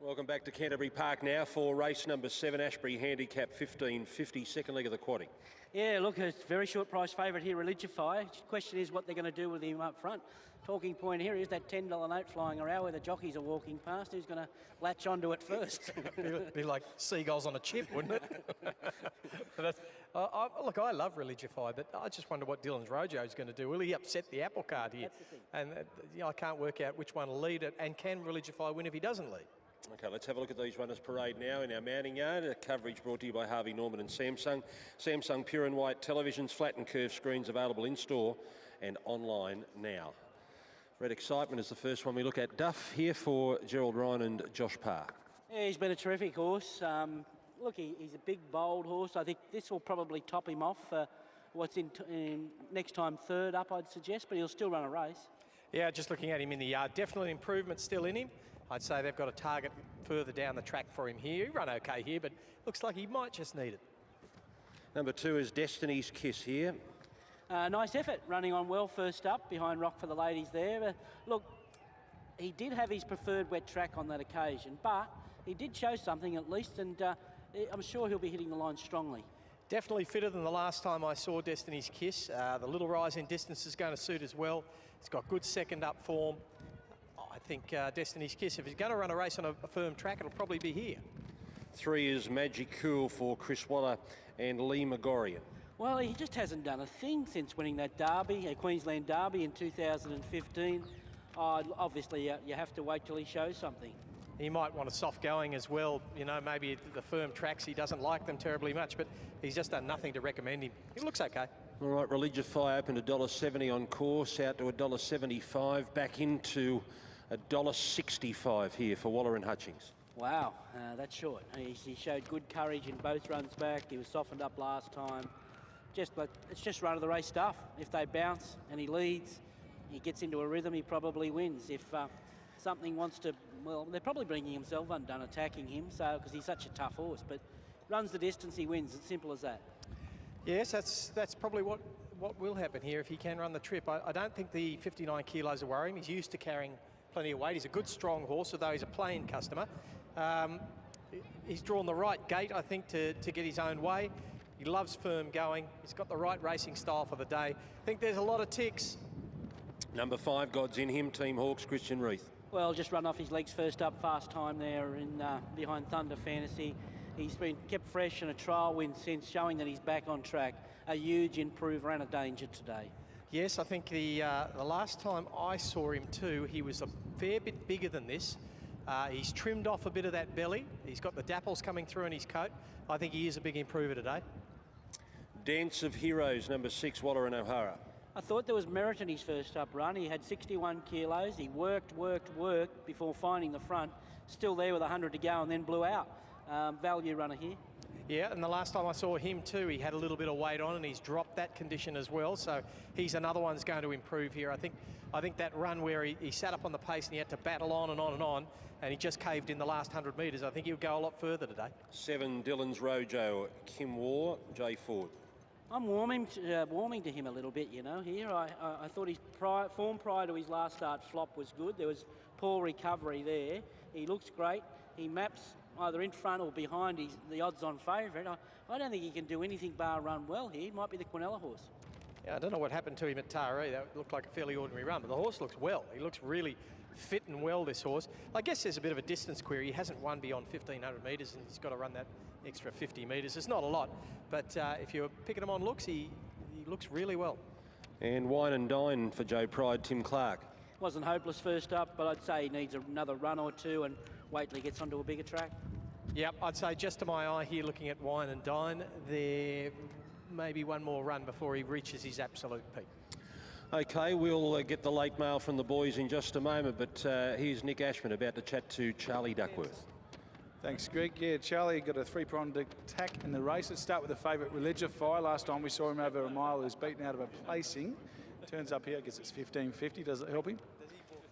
Welcome back to Canterbury Park now for race number 7, Ashbury Handicap 1550, second leg of the quaddie. Yeah, look, it's a very short price favourite here, Religify. The question is what they're going to do with him up front. Talking point here is that $10 note flying around where the jockeys are walking past. Who's going to latch onto it first? It'd be like seagulls on a chip, wouldn't it? Look, I love Religify, but I just wonder what Dylan's Rojo is going to do. Will he upset the apple cart here? That's the thing. And I can't work out which one will lead it, and can Religify win if he doesn't lead? Okay, let's have a look at these runners parade now in our mounting yard. Coverage brought to you by Harvey Norman and Samsung. Samsung Pure and White televisions, flat and curved screens available in-store and online now. Red Excitement is the first one we look at. Duff here for Gerald Ryan and Josh Parr. Yeah, he's been a terrific horse. Look, he's a big, bold horse. I think this will probably top him off for what's in next time third up, I'd suggest, but he'll still run a race. Yeah, just looking at him in the yard, definitely improvement still in him. I'd say they've got a target further down the track for him here. He run okay here, but looks like he might just need it. Number 2 is Destiny's Kiss here. Nice effort, running on well first up, behind Rock for the Ladies there. Look, he did have his preferred wet track on that occasion, but he did show something at least, and I'm sure he'll be hitting the line strongly. Definitely fitter than the last time I saw Destiny's Kiss. The little rise in distance is going to suit as well. He's got good second up form. I think Destiny's Kiss, if he's going to run a race on a firm track, it'll probably be here. 3 is Magic Cool for Chris Waller and Lee Megorian. Well, he just hasn't done a thing since winning that Derby, a Queensland Derby in 2015. Obviously, you have to wait till he shows something. He might want a soft going as well. You know, maybe the firm tracks, he doesn't like them terribly much, but he's just done nothing to recommend him. He looks okay. All right, Religify opened $1.70 on course, out to $1.75, back into $1.65 here for Waller and Hutchings. Wow, that's short. He showed good courage in both runs back. He was softened up last time. It's just run of the race stuff. If they bounce and he leads, he gets into a rhythm, he probably wins. If something wants to, well, they're probably bringing himself undone, attacking him, so because he's such a tough horse. But runs the distance, he wins. It's simple as that. Yes, that's probably what will happen here if he can run the trip. I don't think the 59 kilos are worrying. He's used to carrying plenty of weight. He's a good, strong horse, although he's a plain customer. He's drawn the right gate, I think, to get his own way. He loves firm going. He's got the right racing style for the day. I think there's a lot of ticks. Number 5, God's in him, Team Hawks, Christian Reith. Well, just run off his legs first up, fast time there in behind Thunder Fantasy. He's been kept fresh and a trial win since, showing that he's back on track. A huge improver and a danger today. Yes, I think the last time I saw him too, he was a fair bit bigger than this. He's trimmed off a bit of that belly. He's got the dapples coming through in his coat. I think he is a big improver today. Dance of Heroes, number 6, Waller and O'Hara. I thought there was merit in his first up run. He had 61 kilos. He worked before finding the front. Still there with 100 to go and then blew out. Value runner here. Yeah, and the last time I saw him too, he had a little bit of weight on and he's dropped that condition as well. So he's another one that's going to improve here. I think that run where he sat up on the pace and he had to battle on and on and on, and he just caved in the last 100 metres. I think he'll go a lot further today. 7, Dylan's Rojo, Kim Waugh, Jay Ford. I'm warming to him a little bit, you know, here. I thought his form prior to his last start flop was good. There was poor recovery there. He looks great. He maps either in front or behind the odds-on favourite. I don't think he can do anything bar run well here. He might be the Quinella horse. Yeah, I don't know what happened to him at Taree. That looked like a fairly ordinary run, but the horse looks well. He looks really fit and well, this horse. I guess there's a bit of a distance query. He hasn't won beyond 1,500 metres and he's got to run that extra 50 metres. It's not a lot, but if you're picking him on looks, he looks really well. And Wine and Dine for Joe Pride, Tim Clark. Wasn't hopeless first up, but I'd say he needs another run or two and wait till he gets onto a bigger track. Yep, I'd say just to my eye here, looking at Wine and Dine, there may be one more run before he reaches his absolute peak. Okay, we'll get the late mail from the boys in just a moment, but here's Nick Ashman about to chat to Charlie Duckworth. Thanks, Greg. Yeah, Charlie got a 3-pronged attack in the race. Let's start with the favourite, Religify. Last time we saw him over a mile, he was beaten out of a placing. Turns up here, I guess it's 15.50. Does it help him?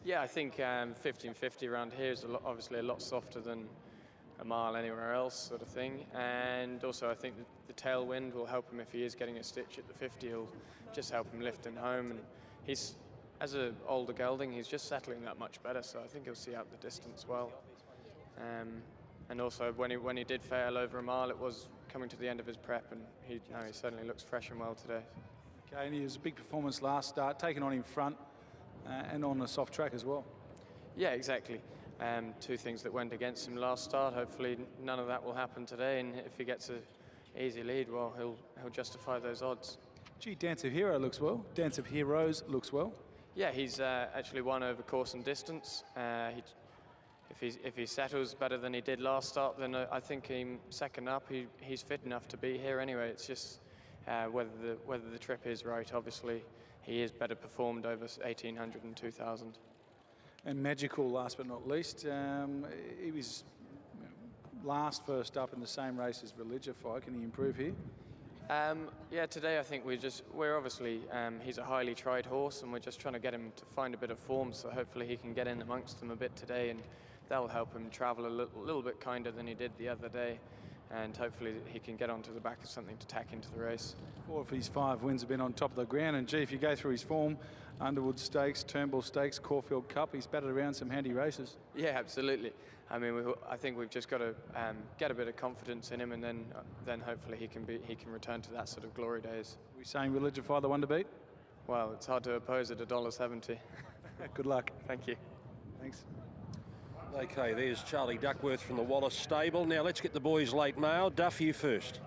Yeah, I think 15.50 around here is obviously a lot softer than a mile anywhere else, sort of thing. And also I think that the tailwind will help him if he is getting a stitch at the 50. He'll just help him lift him home. And he's, as an older gelding, he's just settling that much better. So I think he'll see out the distance well. And also when he did fail over a mile, it was coming to the end of his prep, and he certainly looks fresh and well today. Okay, and he was a big performance last start, taken on in front and on the soft track as well. Yeah, exactly. Two things that went against him last start. Hopefully none of that will happen today, and if he gets an easy lead, well, he'll justify those odds. Gee, Dance of Hero looks well. Dance of Heroes looks well. Yeah, he's actually won over course and distance. If he settles better than he did last start, then I think him second up, he's fit enough to be here anyway. It's just whether the trip is right. Obviously, he is better performed over 1,800 and 2,000. And Magical, last but not least, he was first up in the same race as Religify. Can he improve here? Yeah, today I think we're obviously, he's a highly tried horse, and we're just trying to get him to find a bit of form, so hopefully he can get in amongst them a bit today, and that'll help him travel a little bit kinder than he did the other day, and hopefully he can get onto the back of something to tack into the race. 4 of his 5 wins have been on top of the ground, and gee, if you go through his form, Underwood Stakes, Turnbull Stakes, Caulfield Cup, he's batted around some handy races. Yeah, absolutely. I mean, I think we've just got to get a bit of confidence in him, and then hopefully he can return to that sort of glory days. Are we saying Religify the one to beat? Well, it's hard to oppose at $1.70. Good luck. Thank you. Thanks. Okay, there's Charlie Duckworth from the Wallace stable. Now let's get the boys late mail. Duff, you first.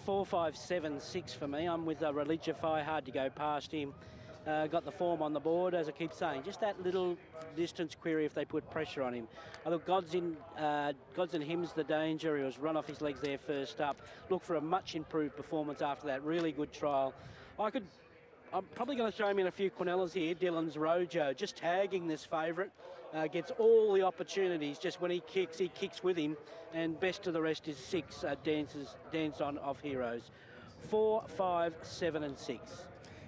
4, 5, 7, 6 for me. I'm with Religify, hard to go past him. Got the form on the board, as I keep saying. Just that little distance query if they put pressure on him. I thought Gods in Him's the danger. He was run off his legs there first up. Look for a much improved performance after that really good trial. I'm probably going to throw him in a few Quinellas here. Dylan's Rojo, just tagging this favourite. Gets all the opportunities. Just when he kicks with him. And best of the rest is 6, Dance on of Heroes. 4, 5, 7 and 6.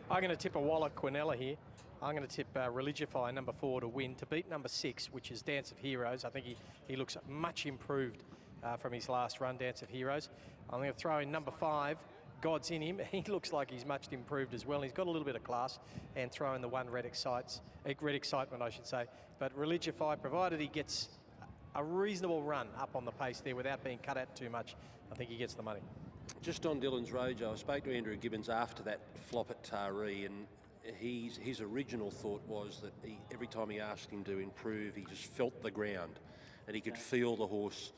I'm going to tip a Waller Quinella here. I'm going to tip Religify, number 4, to win, to beat number 6, which is Dance of Heroes. I think he looks much improved from his last run, Dance of Heroes. I'm going to throw in number 5, God's in Him. He looks like he's much improved as well. He's got a little bit of class, and throw in the 1 Red Excitement, I should say. But Religify, provided he gets a reasonable run up on the pace there without being cut out too much, I think he gets the money. Just on Dylan's Rojo, I spoke to Andrew Gibbons after that flop at Taree, and his original thought was that every time he asked him to improve, he just felt the ground and he could feel the horse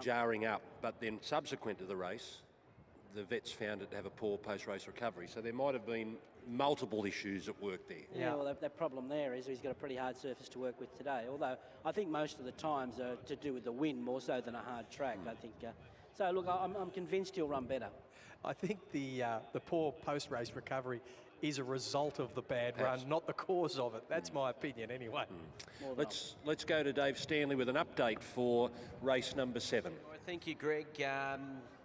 jarring up. But then subsequent to the race, the vets found it to have a poor post-race recovery. So there might have been multiple issues at work there. Yeah, well, that problem there is he's got a pretty hard surface to work with today. Although I think most of the times are to do with the wind more so than a hard track. I think. So look, I'm convinced he'll run better. I think the poor post-race recovery is a result of the bad run, not the cause of it. That's my opinion anyway. Let's go to Dave Stanley with an update for race number 7. Thank you, Greg.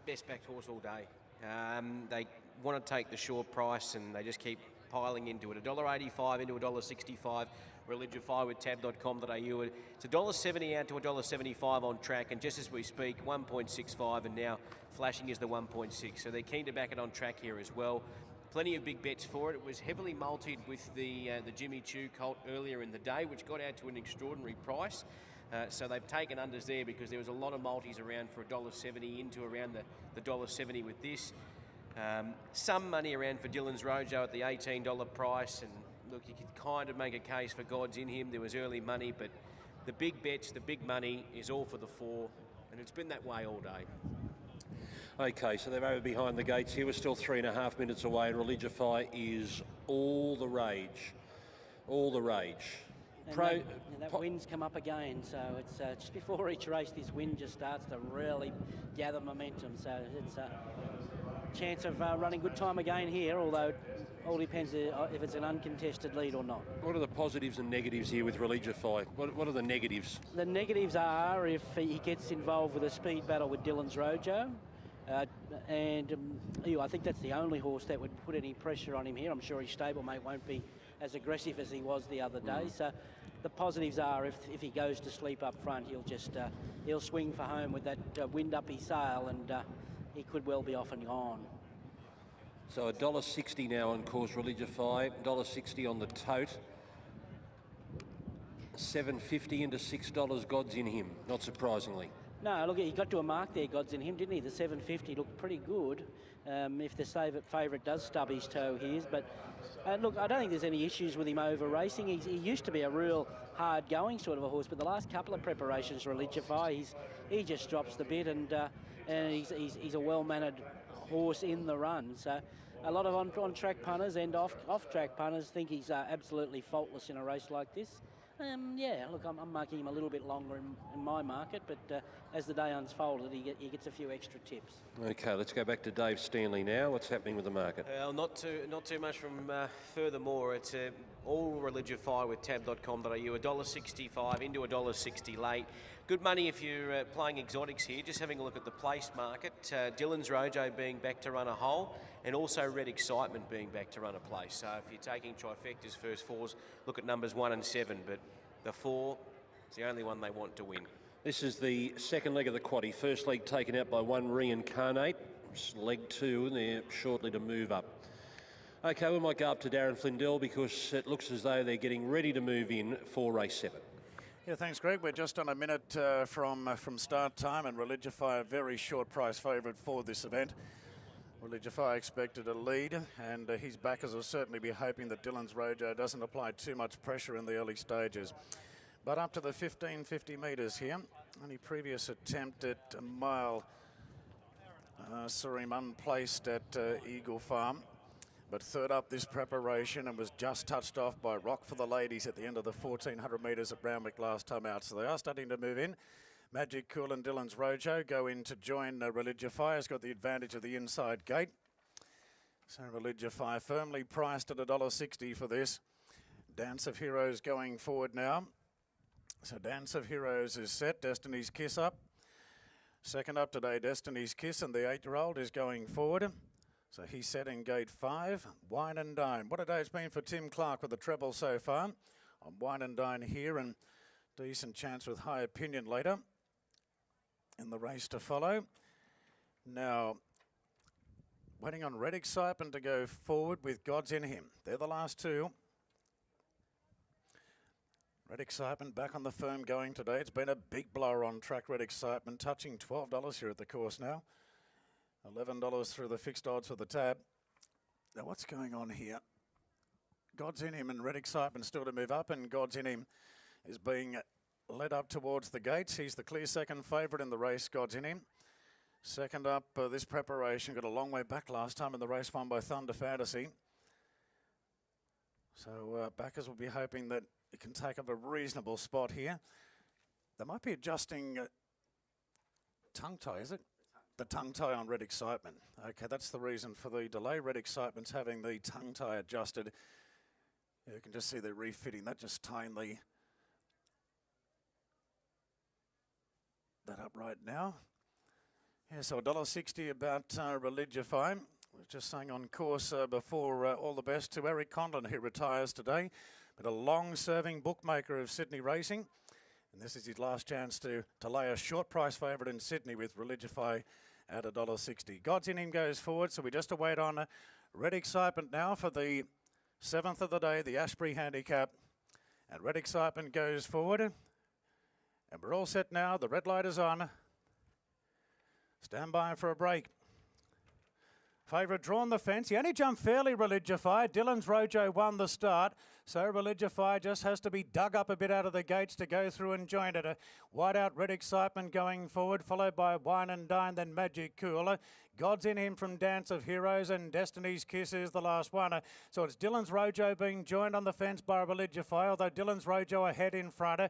Best backed horse all day. They want to take the short price and they just keep piling into it. $1.85 into $1.65. Religify with tab.com.au. It's $1.70 out to $1.75 on track, and just as we speak, 1.65, and now flashing is the 1.6. So they're keen to back it on track here as well. Plenty of big bets for it. It was heavily multied with the Jimmy Choo colt earlier in the day, which got out to an extraordinary price. So they've taken unders there because there was a lot of multis around for $1.70 into around the $1.70 with this. Some money around for Dylan's Rojo at the $18 price, and look, you could kind of make a case for God's in Him. There was early money, but the big bets, the big money is all for the 4, and it's been that way all day. Okay, so they're over behind the gates here. We're still 3.5 minutes away, and Religify is all the rage. All the rage. And that wind's come up again, so it's just before each race, this wind just starts to really gather momentum. So it's a chance of running good time again here, although it all depends if it's an uncontested lead or not. What are the positives and negatives here with Religify? What are the negatives? The negatives are if he gets involved with a speed battle with Dylan's Rojo. I think that's the only horse that would put any pressure on him here. I'm sure his stablemate won't be as aggressive as he was the other day. So the positives are if he goes to sleep up front, he'll swing for home with that wind up his sail, and he could well be off and gone. So $1.60 now on course Religify, $1.60 on the tote. 7.50 into $6. God's in him, not surprisingly. No, look, he got to a mark there, God's in him, didn't he? The 750 looked pretty good. If the favourite does stub his toe here, but look, I don't think there's any issues with him over racing. He used to be a real hard-going sort of a horse, but the last couple of preparations, Religify, he just drops the bit, and he's a well-mannered horse in the run. So a lot of on-track punters and off-track punters think he's absolutely faultless in a race like this. Yeah, look, I'm marking him a little bit longer in my market, but as the day unfolded, he gets a few extra tips. Okay, let's go back to Dave Stanley now. What's happening with the market? Well, not too much from furthermore. It's all Religify with tab.com.au, $1.65 into $1.60 late. Good money if you're playing exotics here. Just having a look at the place market. Dylan's Rojo being back to run a hole, and also Red Excitement being back to run a place. So if you're taking trifectas, first fours, look at numbers 1 and 7, but the 4 is the only one they want to win. This is the second leg of the quaddie. First leg taken out by one Reincarnate. Leg 2, and they're shortly to move up. Okay, we might go up to Darren Flindell because it looks as though they're getting ready to move in for race 7. Yeah, thanks, Greg. We're just on a minute from start time, and Religify a very short price favourite for this event. Religify expected a lead, and his backers will certainly be hoping that Dylan's Rojo doesn't apply too much pressure in the early stages. But up to the 1550 metres here, any previous attempt at a mile saw him unplaced at Eagle Farm. But third up this preparation and was just touched off by Rock for the Ladies at the end of the 1400 metres at Brownwick last time out. So they are starting to move in. Magic Cool and Dylan's Rojo go in to join Religify. Has got the advantage of the inside gate. So Religify firmly priced at $1.60 for this. Dance of Heroes going forward now. So Dance of Heroes is set. Destiny's Kiss up. Second up today, Destiny's Kiss, and the 8-year-old is going forward. So he's set in gate 5, Wine and Dine. What a day it's been for Tim Clark with the treble so far. On Wine and Dine here, and decent chance with High Opinion later in the race to follow. Now, waiting on Red Excitement to go forward with God's in Him. They're the last two. Red Excitement back on the firm going today. It's been a big blower on track, Red Excitement, touching $12 here at the course now. $11 through the fixed odds for the tab. Now what's going on here? God's in Him and Red Excitement still to move up, and God's in Him is being led up towards the gates. He's the clear second favourite in the race, God's in Him. Second up this preparation, got a long way back last time in the race won by Thunder Fantasy. So backers will be hoping that it can take up a reasonable spot here. They might be adjusting tongue tie, is it? The tongue tie on Red Excitement. Okay, that's the reason for the delay. Red Excitement's having the tongue tie adjusted. You can just see they're refitting that, just tying that up right now. Yeah, so $1.60 about Religify. We were just saying on course before all the best to Eric Conlon, who retires today, but a long-serving bookmaker of Sydney racing. And this is his last chance to lay a short price favourite in Sydney with Religify at $1.60. God's in Him goes forward, so we just await on Red Excitement now for the 7th of the day, the Ashbury Handicap. And Red Excitement goes forward. And we're all set now. The red light is on. Stand by for a break. Favourite drawn the fence. He only jumped fairly, Religify. Dylan's Rojo won the start. So Religify just has to be dug up a bit out of the gates to go through and join it. Wide out Red Excitement going forward, followed by Wine and Dine, then Magic Cooler. God's in Him from Dance of Heroes, and Destiny's Kiss is the last one. So it's Dylan's Rojo being joined on the fence by Religify, although Dylan's Rojo ahead in front.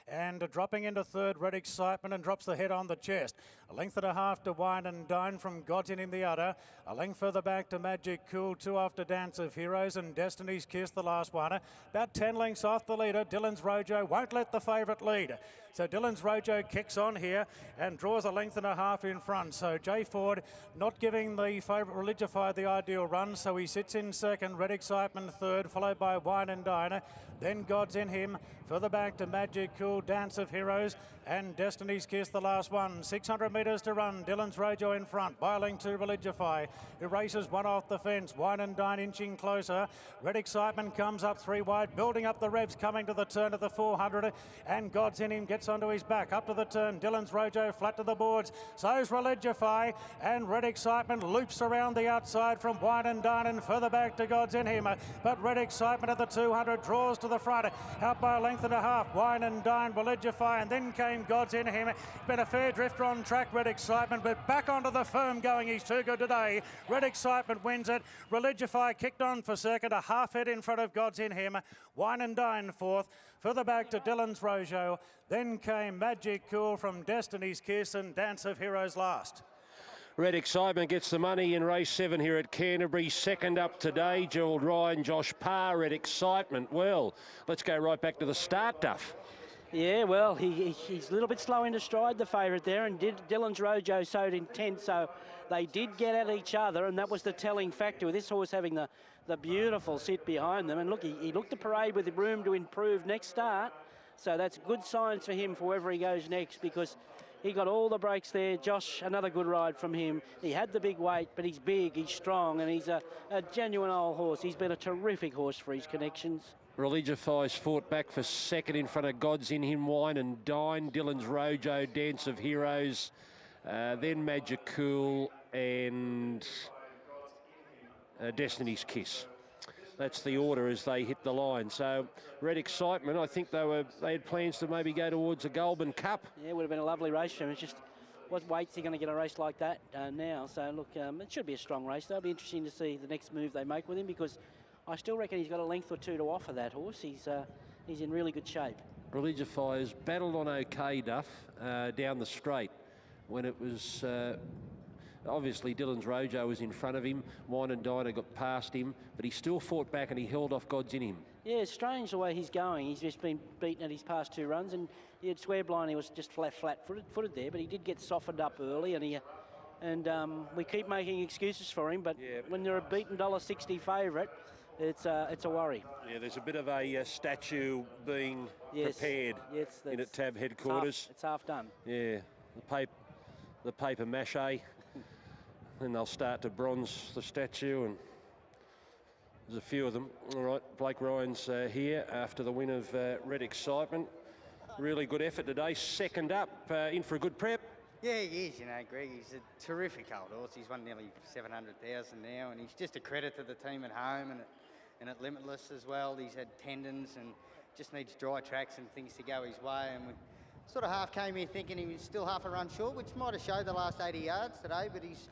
And dropping into third, Red Excitement, and drops the head on the chest. A length and a half to Wine and Dine from God's in Him the other. A length further back to Magic Cool, 2 after Dance of Heroes, and Destiny's Kiss the last one. About 10 lengths off the leader. Dylan's Rojo won't let the favourite lead. So Dylan's Rojo kicks on here and draws a length and a half in front. So Jay Ford not giving the favourite Religify the ideal run, so he sits in second. Red Excitement third, followed by Wine and Diner. Then God's in Him, Further back to Magic Cool, Dance of Heroes, and Destiny's Kiss, the last one. 600 metres to run. Dylan's Rojo in front. Biling to Religify. Erases one off the fence. Wine and Dine inching closer. Red Excitement comes up 3 wide, building up the revs, coming to the turn of the 400. And God's in him gets onto his back. Up to the turn. Dylan's Rojo flat to the boards. So's Religify. And Red Excitement loops around the outside from Wine and Dine and further back to God's in him. But Red Excitement at the 200 draws to the front. Out by a length and a half. Wine and Dine, Religify, and then came God's in him. Been a fair drifter on track, Red Excitement, but back onto the firm going. He's too good today. Red Excitement wins it. Religify kicked on for second, a half head in front of God's in him. Wine and Dine fourth. Further back to Dylan's Rojo. Then came Magic Cool from Destiny's Kiss and Dance of Heroes last. Red Excitement gets the money in race 7 here at Canterbury. Second up today, Gerald Ryan, Josh Parr, Red Excitement. Well, let's go right back to the start, Duff. Yeah, well, he's a little bit slow into stride, the favourite there, and Dylan's Rojo showed intent, so they did get at each other, and that was the telling factor with this horse having the beautiful sit behind them. And look, he looked the parade with room to improve next start, so that's good signs for him for wherever he goes next, because he got all the breaks there. Josh, another good ride from him. He had the big weight, but he's big, he's strong, and he's a genuine old horse. He's been a terrific horse for his connections. Religify's fought back for second in front of God's in him, Wine and Dine, Dylan's Rojo, Dance of Heroes, then Magic Cool and Destiny's Kiss. That's the order as they hit the line. So Red Excitement, I think they had plans to maybe go towards a Goulburn Cup. Yeah, it would have been a lovely race for him. It's just, what weight's he going to get a race like that now? So look, it should be a strong race. That'll be interesting to see the next move they make with him, because I still reckon he's got a length or two to offer that horse. He's in really good shape. Religify has battled on okay, Duff, down the straight when it was... obviously, Dylan's Rojo was in front of him. Wine and Diner got past him, but he still fought back and he held off God's in him. Yeah, it's strange the way he's going. He's just been beaten at his past 2 runs, and you'd swear blind he was just flat-footed there, but he did get softened up early, and we keep making excuses for him, but when they're a beaten $1.60 favourite, it's a worry. Yeah, there's a bit of a statue being prepared in at TAB headquarters. It's half done. Yeah, the paper mache. Then they'll start to bronze the statue, and there's a few of them. All right, Blake Ryan's here after the win of Red Excitement. Really good effort today. Second up, in for a good prep. Yeah, he is, Greg. He's a terrific old horse. He's won nearly 700,000 now, and he's just a credit to the team at home and at Limitless as well. He's had tendons and just needs dry tracks and things to go his way. And we sort of half came here thinking he was still half a run short, which might have showed the last 80 yards today, but he's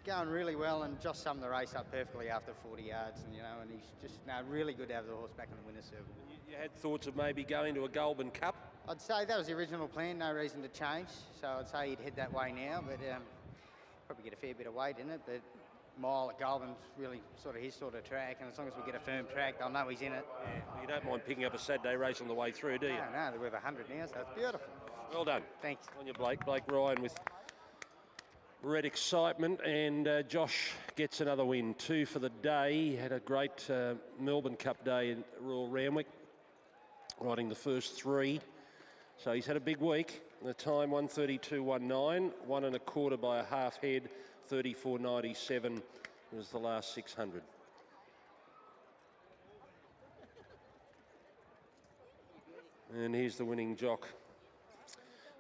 going really well, and Josh summed the race up perfectly after 40 yards, and he's just really good to have the horse back in the winner's circle. You had thoughts of maybe going to a Goulburn Cup? I'd say that was the original plan, no reason to change, so I'd say he'd head that way now, but probably get a fair bit of weight in it, but mile at Goulburn's really sort of his sort of track, and as long as we get a firm track, they'll know he's in it. Yeah, you don't mind picking up a Saturday race on the way through, do you? No, they're worth 100 now, so it's beautiful. Well done. Thanks. On your Blake Ryan with Red Excitement, and Josh gets another win. 2 for the day. He had a great Melbourne Cup day in Royal Randwick, riding the first 3. So he's had a big week. The time 1:32.19, 1 1/4 by a half head, 34.97 was the last 600. And here's the winning jock.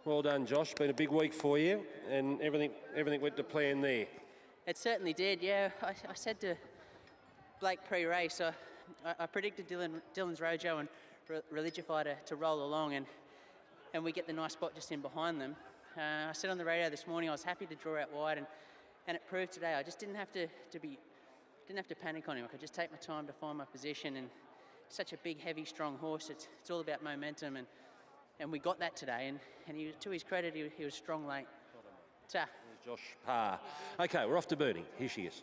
Well done, Josh. Been a big week for you, and everything went to plan there. It certainly did, yeah. I said to Blake pre-race, I predicted Dylan's Rojo and Religify to roll along, and we get the nice spot just in behind them. I said on the radio this morning I was happy to draw out wide, and it proved today. I just didn't have to panic on him. I could just take my time to find my position, and such a big, heavy, strong horse. It's all about momentum, and we got that today, and he, to his credit, he was strong late. Ta. Josh Parr. Okay, we're off to Burnie. Here she is.